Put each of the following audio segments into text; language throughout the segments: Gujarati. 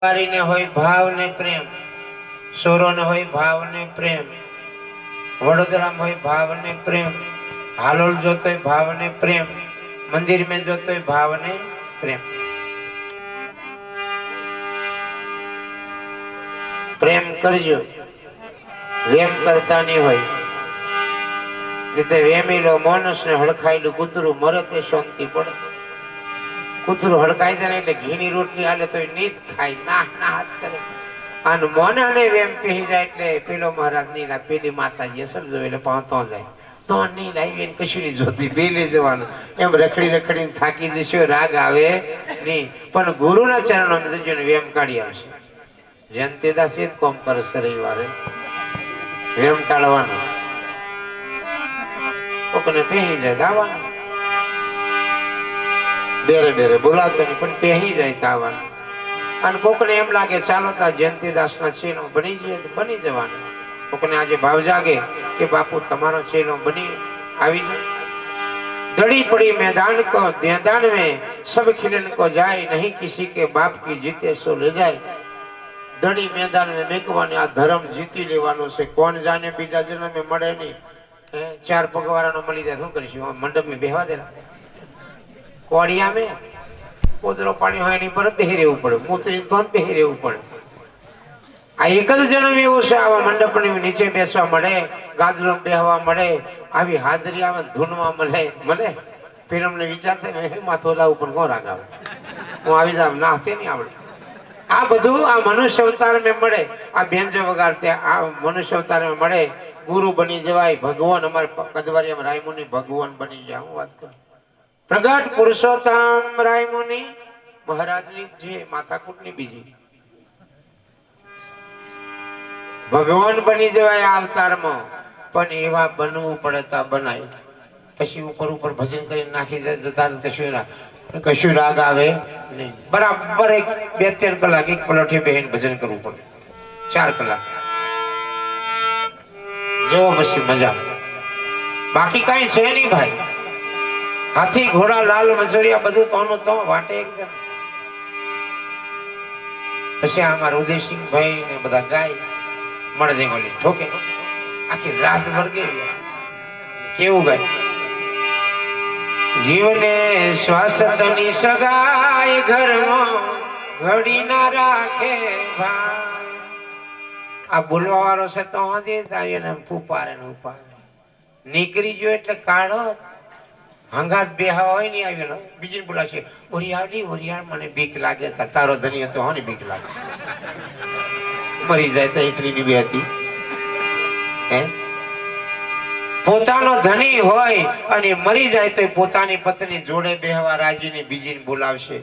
ને હોય ભાવ ને પ્રેમ, સોરો ને હોય ભાવ ને પ્રેમ, વડોદરા में હોય भाव ने प्रेम, हालोल जोतो भाव ने प्रेम, मंदिर में जोतो भाव ने प्रेम। प्रेम करजो, वेम करता नहीं होय। वेमीलो मानस ने हड़कायेलू कूतरू मरे ते शांति पड़े। कूतरू हड़काई जाए એટલે ઘીની રોટલી આલે તો નીત ખાય, ના ના હાથ કરે। અને મોનાને વેમ પી જાય એટલે પેલો મહારાજ નીલા પેલી માતાજી સમજો એટલે પાતો જાય તો ની લાવીને કશું ની જોતી બેલે જવાનું એમ રખડી રખડીને થાકી જશો, રાગ આવે નહીં। પણ ગુરુના ચરણોમાં જજો ને વેમ કાઢી આવશે। જયંતીદાસ એ જ કોમ કરે છે રવિવારે વેમ કાઢવાનો, કોકને પહેરી જાય દાવાનું, બેરે બેરે બોલાવતો નહીં પણ પહેરી જાય તાવાનું। અને કોકને એમ લાગે ચાલો તા જયંતીદાસ ના ચેલો બની જાય તો બની જવાનું। કોકને આજે ભાવ જાગે કે બાપુ તમારો ચેલો બની આવી જાય। दड़ी पड़ी मैदान को मैदान में सब खिलन को जाए, नहीं किसी के बाप की जीते सो ले जाए। दड़ी मैदान में मेकवाने आ धर्म जीती लेवानो से कौन जाने बीजा जन्म में मळे नहीं। चार पगवारा नो मળી જાય શું કરીશું? મંડપ में બેહવા દેલા કોડિયા में પોદરો પાણી હોય એની પર બેહી રહેવું પડે, મૂતરી તો બેહી રહેવું પડે। આ એક જ જન્મ એવો છે આવા મંડપની નીચે બેસવા મળે, ગાદલામાં બેહવા મળે, આવી હાજરી આવે ધૂનમાં મળે મળે। ફિલ્મને વિચાર થાય મેં માથો લાવું પણ કોણ રાગાવે, હું આવી જાવ ના તે નહીં આવડે। આ બધું આ મનુષ્ય અવતાર में મળે। આ બેન્જો વગાડતે આ મનુષ્ય અવતાર में મળે। ગુરુ બની જવાય, ભગવાન અમારે કદવારીમાં રાયમુનિ ભગવાન બની જાય। હું વાત કરું प्रगट पुरुषोत्तम रायमुनि महाराज जी माथाकूटनी बीजी भगवान बनी जवाय अवतार में, पण एवा बनवू पड़ता बनाय। पछी ऊपर ऊपर भजन करी नाखी जता कशु राग आवे नहीं। बराबर एक 2-3 कलाक एक पलठे बेहन भजन करवू पड़े, 4 कलाक जो पछी मजा। बाकी कई छे नहीं भाई। हाथी घोड़ा लाल मजरिया बधु तोनो तो वाटे एकदम। પછી આમાં ઉદયસિંહ ભાઈ ને બધા ગાય મળદે ગોલી ઠોકે આખી રાત વર્ગે કેવું ગાય જીવને શ્વાસતની સગાય ઘરમાં ઘડી ના રાખે ભાઈ। આ બોલવા વાળો છે તો હજી આવીને પુપારે ને ઉપારે નીકળી ગયો એટલે કાઢો हंगात बेहा होय नहीं आवेलो बीजी बोलाशे ओरियाडी ओरियाड मने बीक लागे तारो धनी तो होनी बीक लागे मरी जाए तो एकली नी बेहती हैं। पोतानो धनी होय अने मरी जाए तो पोतानी पत्नी जोड़े बेहवा राजी ने बीजी ने बोलावशे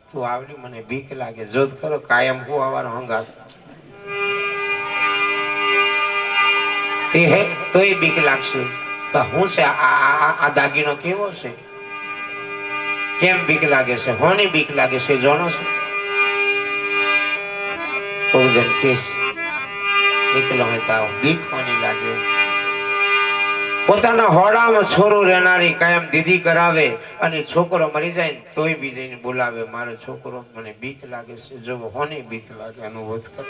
तू आवली मने बीक लागे जोत करो कायम हो आवारो हंगात ते है तोय बीक लागशे। तो हूँ से आ दागीनो केवो से केम बीक लागे से होनी बीक लागे से जोनो से ओजन केस एकलो हेता बीक होनी लागे। पोताना होड़ा में छोरो रहनारी कायम दीदी करावे अने छोकरो मरी जाए तोय बी जईने बोलावे मारो छोकरो मने बीक लागे से जो होनी बीक लागे अनुभव कर।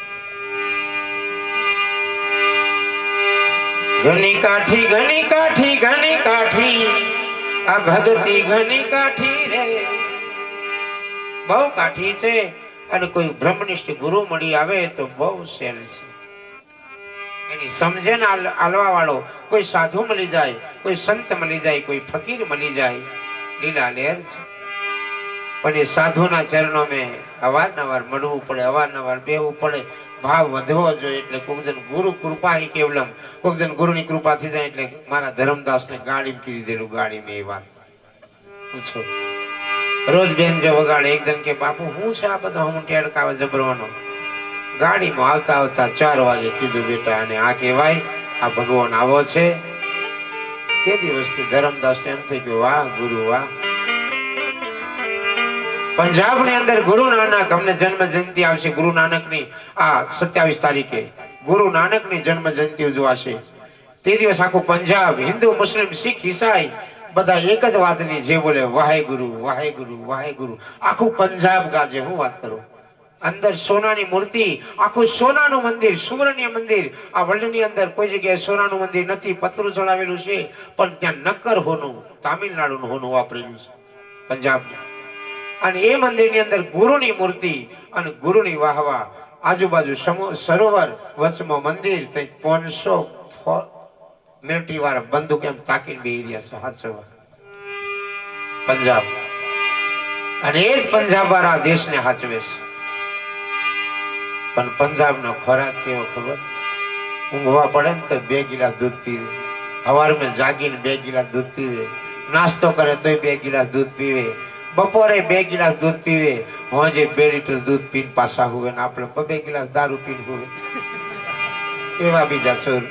घनी काठी घनी काठी घनी काठी आ भगती घनी काठी रे बहु काठी छे अने कोई ब्रह्मनिष्ठ गुरु मળી આવે તો બહુ સેલ છે। એની સમજે ને આલવા વાળો કોઈ સાધુ મળી જાય, કોઈ સંત મળી જાય, કોઈ ફકીર મળી જાય, લીલા લહેર છે। પણ એ સાધુના ચરણોમાં અવારનવાર મળવું પડે, અવારનવાર બેહવું પડે, भाव વધવો જોઈએ। એટલે કોકદન ગુરુ કૃપા હી કેવલમ, કોકદન ગુરુની કૃપા થઈ જાય એટલે મારા ધર્મદાસ ને ગાડી કી દીધેલું। ગાડી મે એ વાત પૂછો રોજ બેન્જો વગાડે એકદમ કે બાપુ હું છે આ બધો હું ટેડકાવે જબરવાનો। ગાડી માં આવતા આવતા 4 વાગે કીધું બેટા અને આ કહેવાય આ ભગવાન આવો છે। તે દિવસથી ધર્મદાસ એમ થઈ ગયો વાહ ગુરુ વાહ। पंजाब ने अंदर गुरु नानक हमने जन्म जयंती आवशे। गुरु नानक नी आ 27 तारीखे गुरु नानक नी जन्म जयंती उजवाशे। ते दिवस आखो पंजाब हिंदू मुस्लिम सिख ईसाई बधा एक ज वातनी जे बोले वाहे गुरु आखो पंजाब गाजे। हूँ बात करूं અંદર સોનાની મૂર્તિ, આખું સોનાનું મંદિર, સુવર્ણ્ય મંદિર. આ વર્લ્ડની અંદર કોઈ જગ્યાએ સોનાનું મંદિર નથી. પતરું ચડાવેલું છે, પણ ત્યાં નક્કર હોનું, તામિલનાડુનું હોનું વાપરેલું છે, પંજાબ. અને એ મંદિરની અંદર ગુરુની મૂર્તિ અને ગુરુની વાહવા. આજુબાજુ સરોવર, વચમાં મંદિર. 500 મિલિટરી વાળા બંદૂક એમ તાકીને બેહી રહ્યા છે હાચવા. પંજાબ. અને એ જ પંજાબ વાળા દેશને હાચવે છે. પણ પંજાબનો ખોરાક કેવો ખબર? ઊંઘવા પડે ને તો 2 ગિલાસ દૂધ પીવે, સવારમાં જાગીને 2 ગિલાસ દૂધ પીવે, નાસ્તો કરે તોય 2 ગિલાસ દૂધ પીવે, બપોરે 2 ગિલાસ દૂધ પીવે, હોજે 2 લીટર દૂધ પીને પાછા હુવે ને આપણે 2 ગિલાસ દારૂ પીને હુવે. એવા બીજા ચોર.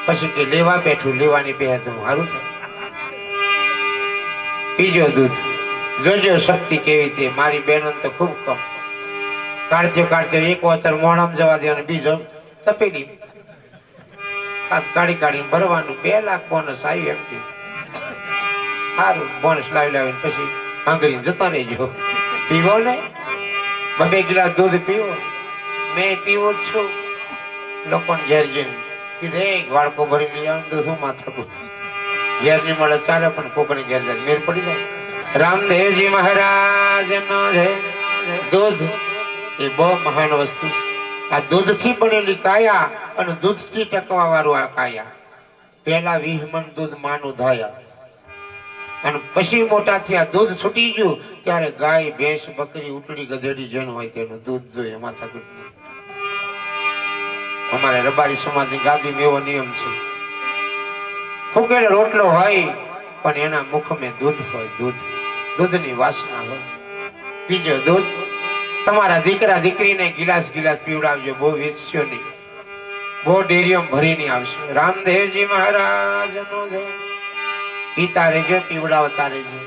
પછી કે લેવા બેઠું, લેવાની પહે તો સારું છે. પીજો દૂધ, જોજો શક્તિ કેવી છે. મારી બહેનો તો ખૂબ કમ. કાઢજો એક વસર મોઢામાં જવા દેવાનું, બીજો તપેલી હાથ કાઢીને ભરવાનું. 2 લાખ બોનસ આવ્યું એમ કે સારું. બોનસ લાવીને પછી આંગળીને જતા રહેજો. પીવો ને 2 ગિલાસ દૂધ પીવો. મેં પીવો જ છું. લોકોને ઘેર જઈને કીધે વાળકો ભરી લઈ આવું તો શું માથા ઘેર નહીં મળે ચાલે, પણ કોકને ઘેર જાય મેર પડી જાય. રામદેવજી મહારાજ નો છે દૂધ. એ બહુ મહાન વસ્તુ. આ દૂધથી બનેલી કાયા અને દૂધથી ટકવા વાળું આ કાયા. પેલા 20 મણ દૂધ માનું ધાયા, અને પછી મોટા થયા, દૂધ છૂટી ગયું ત્યારે ગાય, ભેંસ, બકરી, ઉટડી, ગધેડી જેનું હોય તેનું દૂધ જોઈએ. માથાકૂટ નહીં. અમારે રબારી સમાજની ગાદીમાં એવો નિયમ છે, ફૂકેલો રોટલો હોય પણ એના મુખમાં દૂધ હોય. દૂધની વાસના હોય. પીજો દૂધ. તમારા દીકરા દીકરીને ગિલાસ પીવડાવજો. બહુ વેચ્યો નહીં, બહુ ડેરીઓ ભરીને આવશે. રામદેવજી મહારાજ નો જય. પીતા રહેજો, પીવડાવતા રહેજો.